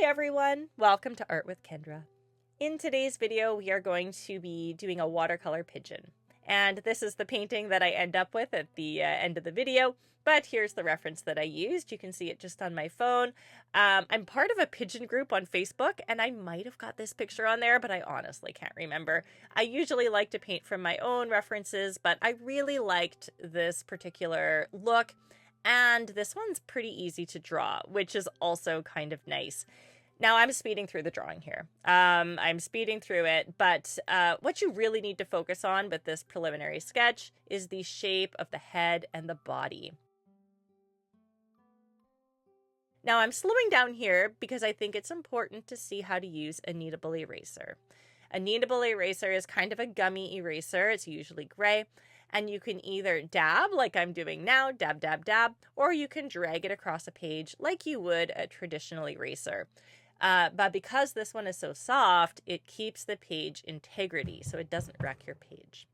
Hi everyone, welcome to Art with Kendra. In today's video, we are going to be doing a watercolor pigeon. And this is the painting that I end up with at the end of the video, but here's the reference that I used. You can see it just on my phone. I'm part of a pigeon group on Facebook, and I might have got this picture on there, but I honestly can't remember. I usually like to paint from my own references, but I really liked this particular look. And this one's pretty easy to draw, which is also kind of nice. Now I'm speeding through the drawing here. I'm speeding through it, but what you really need to focus on with this preliminary sketch is the shape of the head and the body. Now I'm slowing down here because I think it's important to see how to use a kneadable eraser. A kneadable eraser is kind of a gummy eraser. It's usually gray. And you can either dab, like I'm doing now, dab, dab, dab, or you can drag it across a page like you would a traditional eraser. But because this one is so soft, it keeps the page integrity, so it doesn't wreck your page.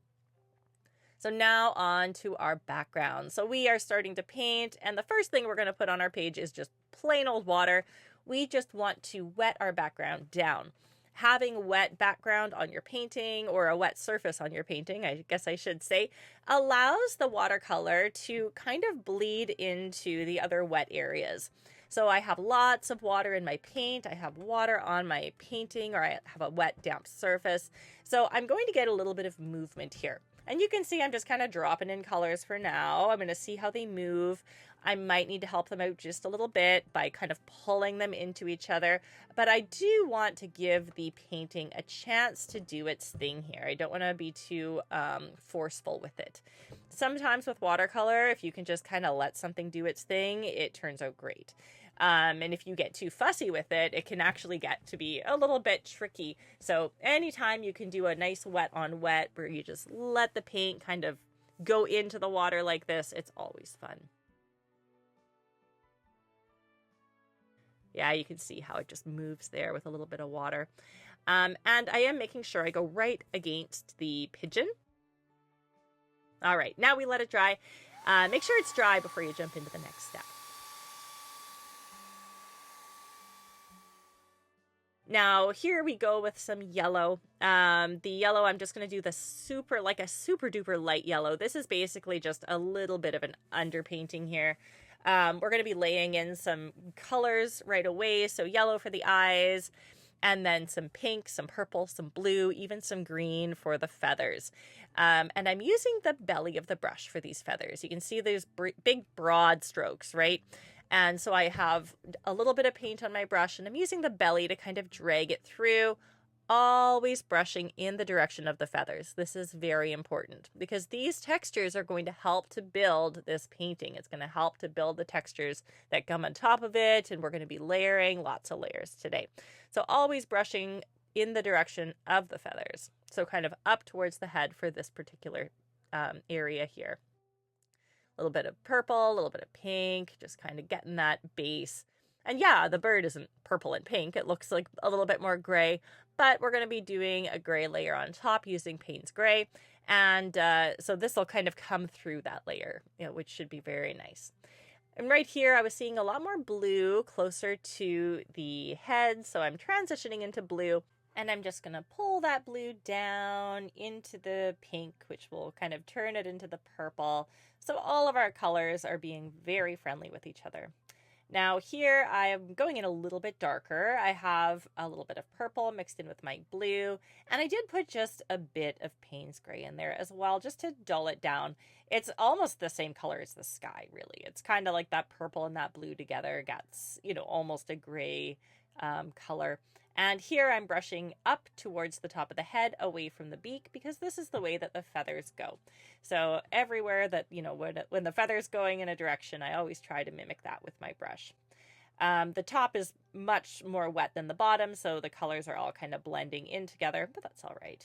So now on to our background. So we are starting to paint, and the first thing we're going to put on our page is just plain old water. We just want to wet our background down. Having wet background on your painting, or a wet surface on your painting, I guess I should say, allows the watercolor to kind of bleed into the other wet areas. So I have lots of water in my paint, I have water on my painting, or I have a wet, damp surface. So I'm going to get a little bit of movement here. And you can see I'm just kind of dropping in colors for now. I'm going to see how they move. I might need to help them out just a little bit by kind of pulling them into each other. But I do want to give the painting a chance to do its thing here. I don't want to be too forceful with it. Sometimes with watercolor, if you can just kind of let something do its thing, it turns out great. And if you get too fussy with it, it can actually get to be a little bit tricky. So anytime you can do a nice wet on wet where you just let the paint kind of go into the water like this, it's always fun. Yeah, you can see how it just moves there with a little bit of water. And I am making sure I go right against the pigeon. All right, now we let it dry. Make sure it's dry before you jump into the next step. Now here we go with some yellow. The yellow, I'm just going to do the super duper light yellow. This is basically just a little bit of an underpainting here. We're going to be laying in some colors right away. So yellow for the eyes, and then some pink, some purple, some blue, even some green for the feathers. And I'm using the belly of the brush for these feathers. You can see those big broad strokes, right? And so I have a little bit of paint on my brush, and I'm using the belly to kind of drag it through, always brushing in the direction of the feathers. This is very important because these textures are going to help to build this painting. It's going to help to build the textures that come on top of it, and we're going to be layering lots of layers today. So always brushing in the direction of the feathers. So kind of up towards the head for this particular area here. A little bit of purple, a little bit of pink, just kind of getting that base. And yeah, the bird isn't purple and pink. It looks like a little bit more gray, but we're going to be doing a gray layer on top using Payne's Gray. And so this will kind of come through that layer, which should be very nice. And right here, I was seeing a lot more blue closer to the head. So I'm transitioning into blue. And I'm just going to pull that blue down into the pink, which will kind of turn it into the purple. So all of our colors are being very friendly with each other. Now here I am going in a little bit darker. I have a little bit of purple mixed in with my blue. And I did put just a bit of Payne's Gray in there as well, just to dull it down. It's almost the same color as the sky, really. It's kind of like that purple and that blue together gets, almost a gray color. And here I'm brushing up towards the top of the head away from the beak because this is the way that the feathers go. So everywhere that, when the feather's going in a direction, I always try to mimic that with my brush. The top is much more wet than the bottom, so the colors are all kind of blending in together, but that's all right.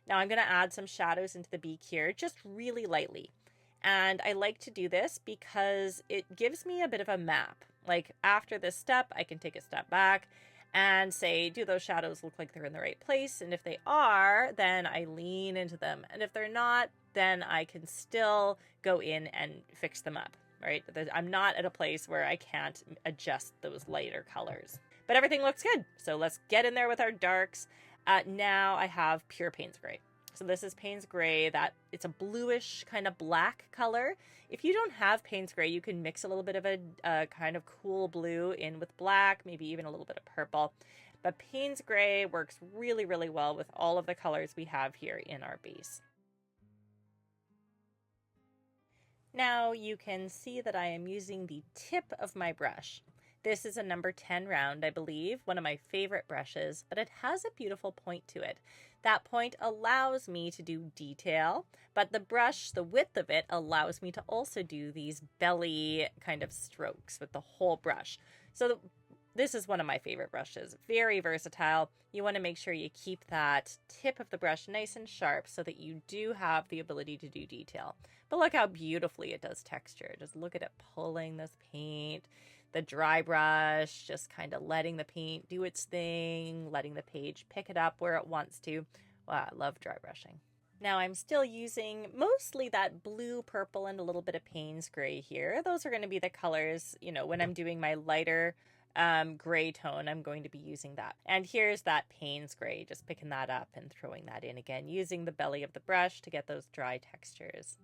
Now I'm going to add some shadows into the beak here, just really lightly. And I like to do this because it gives me a bit of a map. Like after this step, I can take a step back and say, do those shadows look like they're in the right place? And if they are, then I lean into them. And if they're not, then I can still go in and fix them up, right? I'm not at a place where I can't adjust those lighter colors. But everything looks good. So let's get in there with our darks. Now I have pure Payne's Gray. So this is Payne's Gray. That it's a bluish kind of black color. If you don't have Payne's Gray, you can mix a little bit of a kind of cool blue in with black, maybe even a little bit of purple. But Payne's Gray works really, really well with all of the colors we have here in our base. Now you can see that I am using the tip of my brush. This is a number 10 round, I believe, one of my favorite brushes, but it has a beautiful point to it. That point allows me to do detail, but the brush, the width of it, allows me to also do these belly kind of strokes with the whole brush. So this is one of my favorite brushes. Very versatile. You want to make sure you keep that tip of the brush nice and sharp so that you do have the ability to do detail. But look how beautifully it does texture. Just look at it pulling this paint. The dry brush, just kind of letting the paint do its thing, letting the page pick it up where it wants to. Wow, I love dry brushing. Now I'm still using mostly that blue, purple, and a little bit of Payne's Gray here. Those are going to be the colors, you know, when I'm doing my lighter gray tone, I'm going to be using that. And here's that Payne's Gray, just picking that up and throwing that in again, using the belly of the brush to get those dry textures.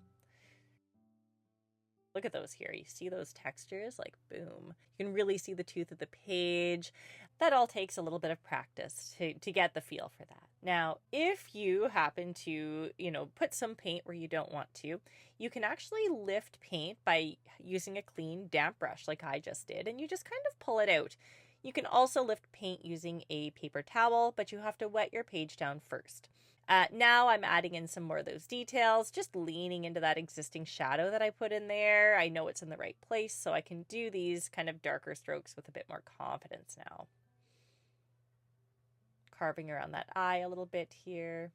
Look at those here. You see those textures? Like, boom. You can really see the tooth of the page. That all takes a little bit of practice to get the feel for that. Now, if you happen to, put some paint where you don't want to, you can actually lift paint by using a clean, damp brush like I just did, and you just kind of pull it out. You can also lift paint using a paper towel, but you have to wet your page down first. Now I'm adding in some more of those details, just leaning into that existing shadow that I put in there. I know it's in the right place, so I can do these kind of darker strokes with a bit more confidence now. Carving around that eye a little bit here.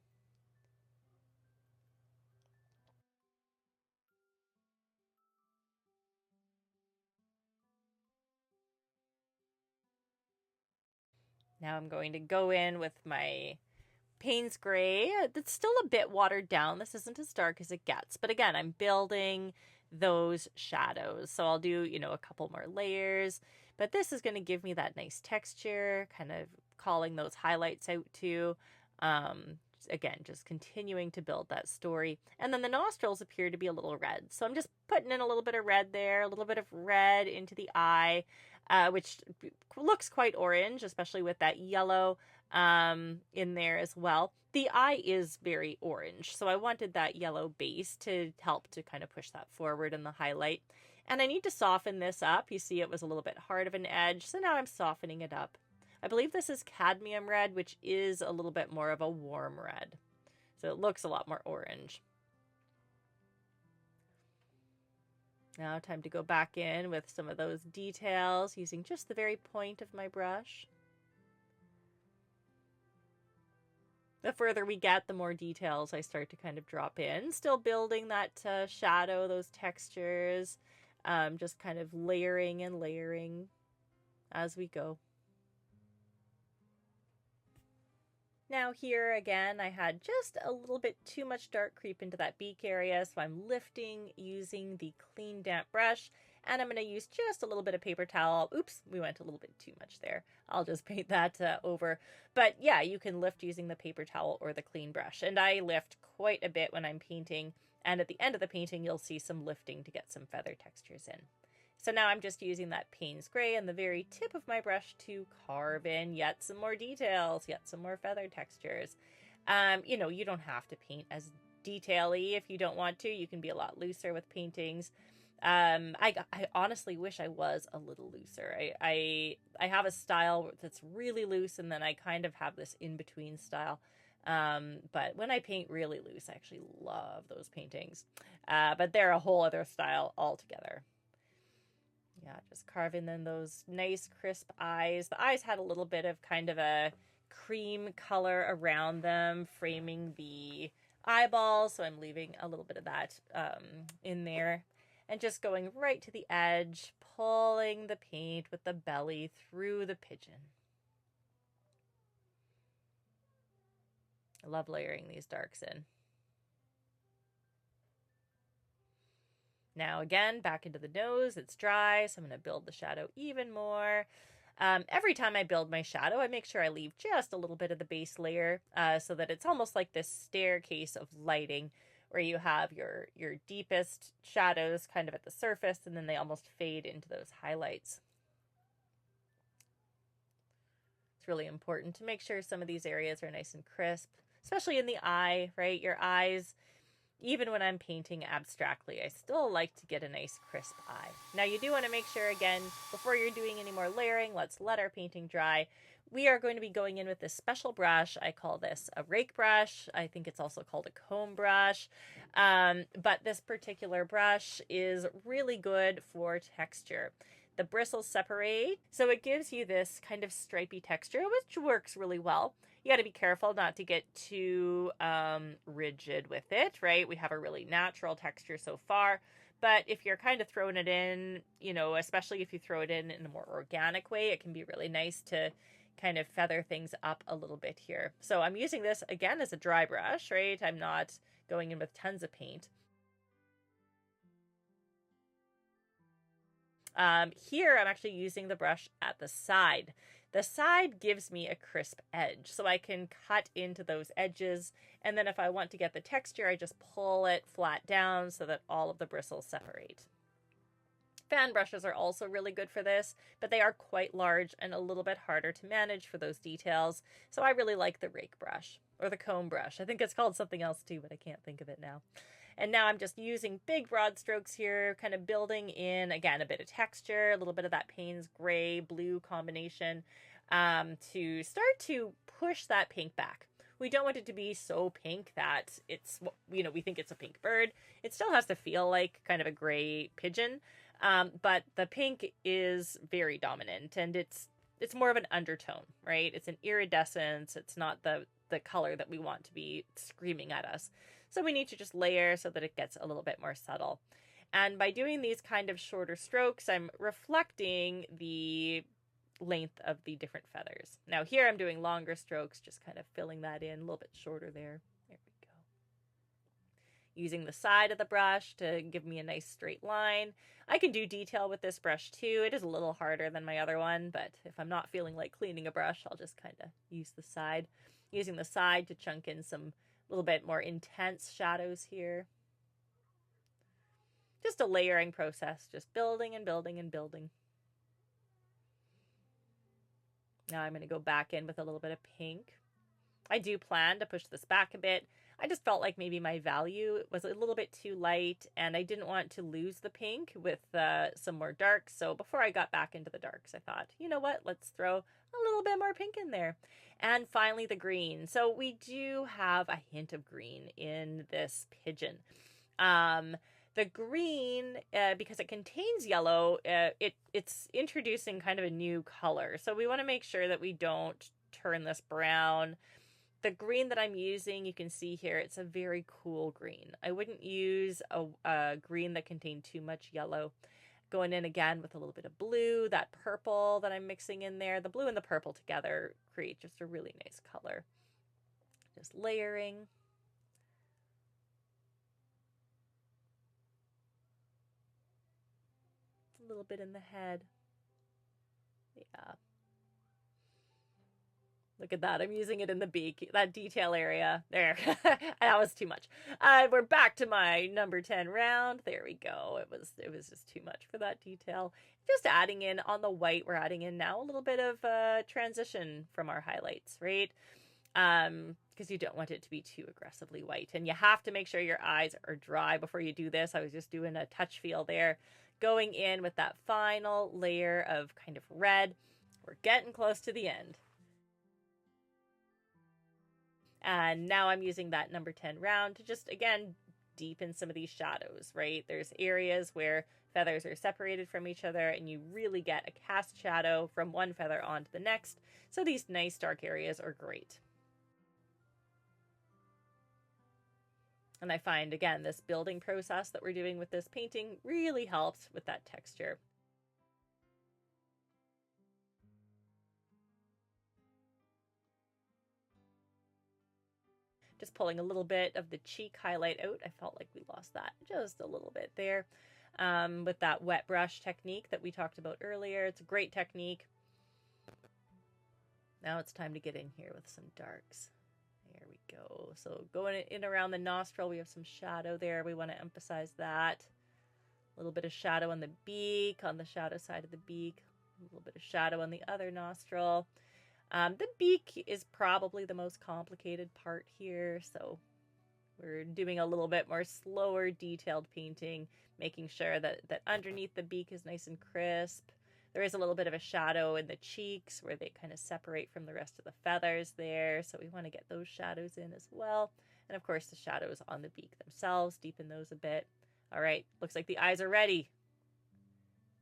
Now I'm going to go in with my Payne's Gray. It's still a bit watered down. This isn't as dark as it gets. But again, I'm building those shadows. So I'll do, a couple more layers. But this is going to give me that nice texture, kind of calling those highlights out too. Again, just continuing to build that story. And then the nostrils appear to be a little red. So I'm just putting in a little bit of red there, a little bit of red into the eye, which looks quite orange, especially with that yellow in there as well. The eye is very orange, so I wanted that yellow base to help to kind of push that forward in the highlight. And I need to soften this up. You see it was a little bit hard of an edge, so now I'm softening it up. I believe this is cadmium red, which is a little bit more of a warm red. So it looks a lot more orange. Now time to go back in with some of those details using just the very point of my brush. The further we get, the more details I start to kind of drop in. Still building that shadow, those textures, just kind of layering and layering as we go. Now here again, I had just a little bit too much dark creep into that beak area, so I'm lifting using the clean damp brush, and I'm going to use just a little bit of paper towel. Oops, we went a little bit too much there. I'll just paint that over. But yeah, you can lift using the paper towel or the clean brush, and I lift quite a bit when I'm painting, and at the end of the painting, you'll see some lifting to get some feather textures in. So now I'm just using that Payne's Gray and the very tip of my brush to carve in yet some more details, yet some more feather textures. You don't have to paint as detail-y if you don't want to. You can be a lot looser with paintings. I honestly wish I was a little looser. I have a style that's really loose, and then I kind of have this in-between style. But when I paint really loose, I actually love those paintings. But they're a whole other style altogether. Yeah, just carving in those nice crisp eyes. The eyes had a little bit of kind of a cream color around them, framing the eyeballs. So I'm leaving a little bit of that in there. And just going right to the edge, pulling the paint with the belly through the pigeon. I love layering these darks in. Now again, back into the nose, it's dry, so I'm going to build the shadow even more. Every time I build my shadow, I make sure I leave just a little bit of the base layer so that it's almost like this staircase of lighting where you have your deepest shadows kind of at the surface, and then they almost fade into those highlights. It's really important to make sure some of these areas are nice and crisp, especially in the eye, right? Your eyes, even when I'm painting abstractly, I still like to get a nice crisp eye. Now you do want to make sure, again, before you're doing any more layering, let's let our painting dry. We are going to be going in with this special brush. I call this a rake brush. I think it's also called a comb brush. But this particular brush is really good for texture. The bristles separate, so it gives you this kind of stripy texture, which works really well. You got to be careful not to get too rigid with it, right? We have a really natural texture so far, but if you're kind of throwing it in, you know, especially if you throw it in a more organic way, it can be really nice to kind of feather things up a little bit here. So I'm using this again as a dry brush, right? I'm not going in with tons of paint. Here I'm actually using the brush at the side. The side gives me a crisp edge, so I can cut into those edges, and then if I want to get the texture, I just pull it flat down so that all of the bristles separate. Fan brushes are also really good for this, but they are quite large and a little bit harder to manage for those details, so I really like the rake brush, or the comb brush. I think it's called something else too, but I can't think of it now. And now I'm just using big broad strokes here, kind of building in, again, a bit of texture, a little bit of that Payne's gray blue combination to start to push that pink back. We don't want it to be so pink that it's, you know, we think it's a pink bird. It still has to feel like kind of a gray pigeon, but the pink is very dominant, and it's more of an undertone, right? It's an iridescence. It's not the color that we want to be screaming at us. So we need to just layer so that it gets a little bit more subtle. And by doing these kind of shorter strokes, I'm reflecting the length of the different feathers. Now here I'm doing longer strokes, just kind of filling that in a little bit shorter there. There we go. Using the side of the brush to give me a nice straight line. I can do detail with this brush too. It is a little harder than my other one, but if I'm not feeling like cleaning a brush, I'll just kind of use the side. Using the side to chunk in some little bit more intense shadows here. Just a layering process, just building and building and building. Now I'm going to go back in with a little bit of pink. I do plan to push this back a bit. I just felt like maybe my value was a little bit too light, and I didn't want to lose the pink with some more darks. So before I got back into the darks, I thought, you know what, let's throw a little bit more pink in there. And finally, the green. So we do have a hint of green in this pigeon. The green, because it contains yellow, it's introducing kind of a new color. So we want to make sure that we don't turn this brown. The green that I'm using, you can see here, it's a very cool green. I wouldn't use a green that contained too much yellow. Going in again with a little bit of blue, that purple that I'm mixing in there. The blue and the purple together create just a really nice color. Just layering. A little bit in the head. Yeah. Look at that. I'm using it in the beak, that detail area. There. That was too much. We're back to my number 10 round. There we go. It was just too much for that detail. Just adding in on the white, we're adding in now a little bit of transition from our highlights, right? Because you don't want it to be too aggressively white. And you have to make sure your eyes are dry before you do this. I was just doing a touch feel there. Going in with that final layer of kind of red. We're getting close to the end. And now I'm using that number 10 round to just, again, deepen some of these shadows, right? There's areas where feathers are separated from each other and you really get a cast shadow from one feather onto the next. So these nice dark areas are great. And I find, again, this building process that we're doing with this painting really helps with that texture. Just pulling a little bit of the cheek highlight out. I felt like we lost that just a little bit there with that wet brush technique that we talked about earlier. It's a great technique. Now it's time to get in here with some darks. There we go. So going in around the nostril, we have some shadow there. We want to emphasize that. A little bit of shadow on the beak, on the shadow side of the beak. A little bit of shadow on the other nostril. The beak is probably the most complicated part here, so we're doing a little bit more slower, detailed painting, making sure that underneath the beak is nice and crisp. There is a little bit of a shadow in the cheeks where they kind of separate from the rest of the feathers there, so we want to get those shadows in as well. And of course the shadows on the beak themselves, deepen those a bit. All right, looks like the eyes are ready.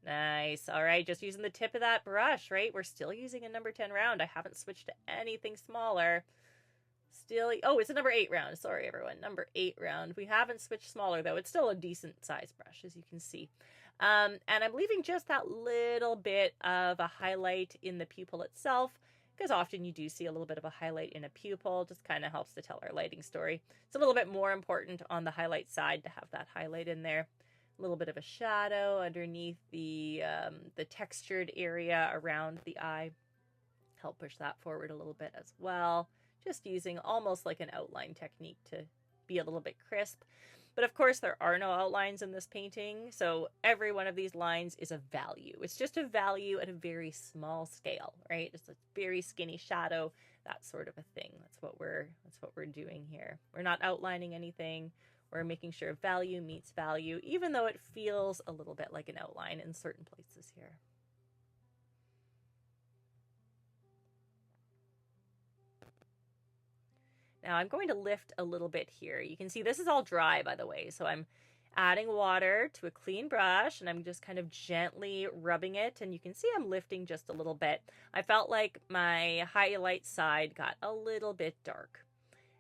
Nice. All right, just using the tip of that brush, right? We're still using a number 10 round. I haven't switched to anything smaller. Still, oh, it's a number 8 round. Sorry, everyone. Number 8 round. We haven't switched smaller, though. It's still a decent size brush, as you can see. And I'm leaving just that little bit of a highlight in the pupil itself, because often you do see a little bit of a highlight in a pupil. Just kind of helps to tell our lighting story. It's a little bit more important on the highlight side to have that highlight in there. A little bit of a shadow underneath the textured area around the eye. Help push that forward a little bit as well. Just using almost like an outline technique to be a little bit crisp. But of course there are no outlines in this painting, so every one of these lines is a value. It's just a value at a very small scale, right? Just a very skinny shadow, that sort of a thing. That's what we're doing here. We're not outlining anything. We're making sure value meets value, even though it feels a little bit like an outline in certain places here. Now I'm going to lift a little bit here. You can see this is all dry, by the way, so I'm adding water to a clean brush and I'm just kind of gently rubbing it, and you can see I'm lifting just a little bit. I felt like my highlight side got a little bit dark.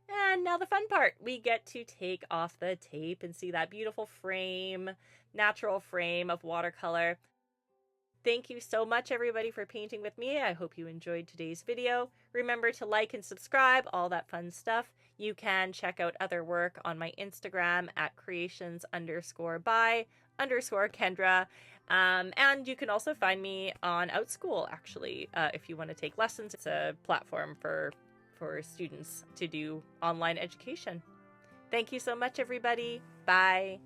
And now the fun part, we get to take off the tape and see that beautiful frame, natural frame of watercolor. Thank you so much, everybody, for painting with me. I hope you enjoyed today's video. Remember to like and subscribe, all that fun stuff. You can check out other work on my Instagram at creations_by_Kendra. And you can also find me on OutSchool, actually, if you want to take lessons. It's a platform for students to do online education. Thank you so much, everybody. Bye.